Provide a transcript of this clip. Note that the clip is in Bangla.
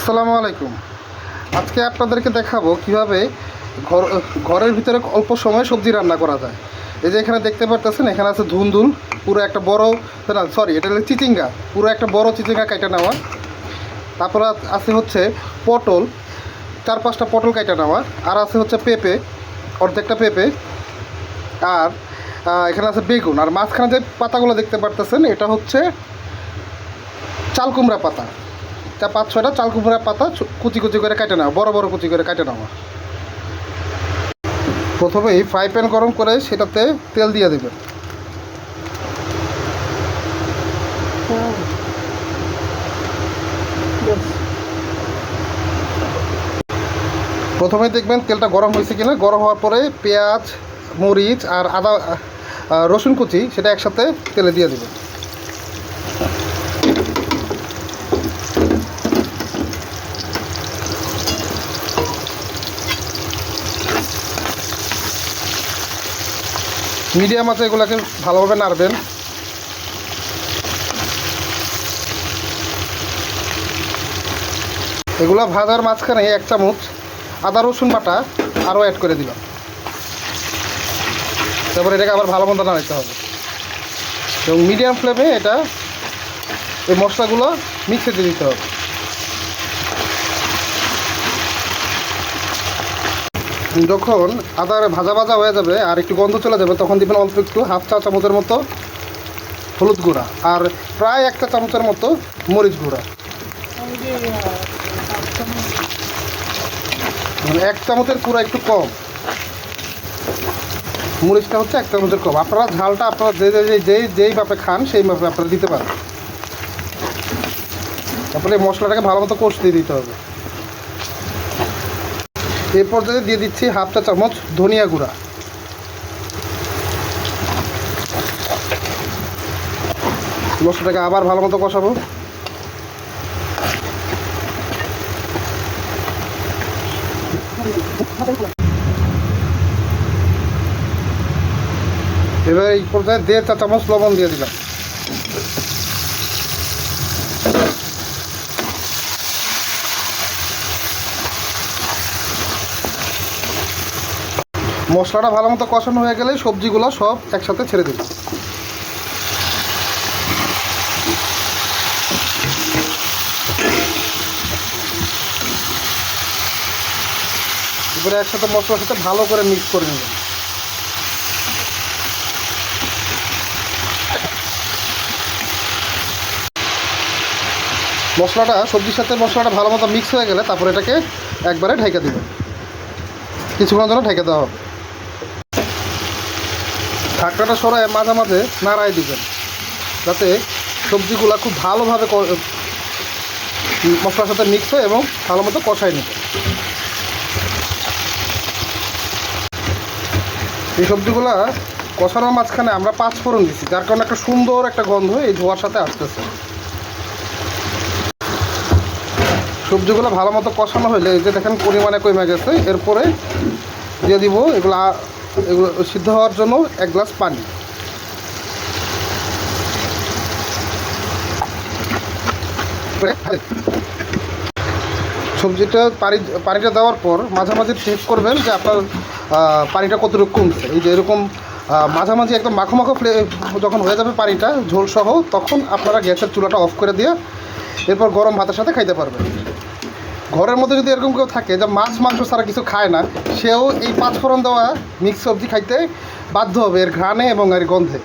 আসসালামু আলাইকুম। আজকে আপনাদেরকে দেখাবো কিভাবে ঘরের ভিতরে অল্প সময়ে সবজি রান্না করা যায়। এই যে এখানে দেখতে পারতেছেন, এখানে আছে ধুন্দুল, পুরো একটা বড়, না সরি, এটা হলো চিচিঙ্গা, পুরো একটা বড় চিচিঙ্গা কাইটা নেওয়া। তারপরে আছে হচ্ছে পটল, 4-5টা পটল কাইটা নেওয়া। আর আছে হচ্ছে পেঁপে, অর্ধেকটা পেঁপে। আর এখানে আছে বেগুন। আর মাঝখানে যে পাতাগুলো দেখতে পারতেছেন, এটা হচ্ছে চাল কুমড়া পাতা। 5-6টা চাল কুমড়া পাতা কুচি কুচি করে কেটে নেওয়া, বড় বড় কুচি করে কেটে নেওয়া। প্রথমেই ফ্রাই প্যান গরম করে সেটাতে তেল দিয়ে দেবেন। প্রথমে দেখবেন তেলটা গরম হয়েছে কিনা। গরম হওয়ার পরে পেঁয়াজ, মরিচ আর আদা, রসুন কুচি সেটা একসাথে তেলে দিয়ে দেবেন। মিডিয়াম আছে, এগুলোকে ভালোভাবে নাড়বেন। এগুলো ভাজার মাঝখানে 1 চামচ আদা রসুন বাটা আরও অ্যাড করে দিলাম। তারপরে এটাকে আবার ভালো মতো নাড়াতে হবে এবং মিডিয়াম ফ্লেমে এটা এই মশলাগুলো মিক্সে দিয়ে দিতে হবে। যখন আদার ভাজা ভাজা হয়ে যাবে আর একটু গন্ধ চলে যাবে, তখন দিবেন অল্প একটু 1/2 চা চামচের মতো হলুদ গুঁড়া আর প্রায় 1 চা চামচের মতো মরিচ গুঁড়া। মানে 1 চামচের পুরো একটু কম, মরিচটা হচ্ছে 1 চামচের কম। আপনারা ঝালটা আপনারা যেই মাপে খান সেই মাপে আপনারা দিতে পারেন। তারপরে এই মশলাটাকে ভালো মতো কষতে দিতে হবে। এই পর্যায়ে দিয়ে দিচ্ছি 1/2 চা চামচ ধনিয়া গুঁড়া। মশলাটাকে আবার ভালো মতো কষাবো। এবার এই পর্যায়ে 1.5 চা চামচ লবণ দিয়ে দিলাম। মশলাটা ভালো মতো কষানো হয়ে গেলে সবজিগুলো সব একসাথে ছেড়ে দিলাম। এবারে একসাথে মশলার সাথে ভালো করে মিক্স করে নেবেন। মশলাটা সবজির সাথে মশলাটা ভালো মতো মিক্স হয়ে গেলে তারপরে এটাকে একবারে ঢেকে দেবেন। কিছুক্ষণের জন্য ঢেকে দেওয়া হবে। ঢাকনাটা সরায় মাঝে মাঝে নাড়াই দিবেন, যাতে সবজিগুলো খুব ভালোভাবে মশলার সাথে মিক্স হয় এবং ভালো মতো কষাই নেবেন। এই সবজিগুলো কষানোর মাঝখানে আমরা 5 ফোড়ন দিচ্ছি, যার কারণে একটা সুন্দর একটা গন্ধ এই ধোয়ার সাথে আসতেছে। সবজিগুলো ভালো মতো কষানো হলে এই যে দেখেন পরিমাণে কমে গেছে। এরপরে দিয়ে দিব এগুলো সিদ্ধ হওয়ার জন্য 1 গ্লাস পানি। সবজিটা পানিটা দেওয়ার পর মাঝামাঝি চেক করবেন যে আপনার পানিটা কতটুকু কমছে। এই যে এরকম মাঝামাঝি একদম মাখো মাখো যখন হয়ে যাবে পানিটা ঝোলসহ, তখন আপনারা গ্যাসের চুলাটা অফ করে দিয়ে এরপর গরম ভাতের সাথে খাইতে পারবেন। ঘরের মধ্যে যদি এরকম কেউ থাকে যে মাছ মাংস ছাড়া কিছু খায় না, সেও এই 5 ফোড়ন দেওয়া মিক্স সবজি খাইতে বাধ্য হবে এর ঘ্রাণে এবং এর গন্ধে।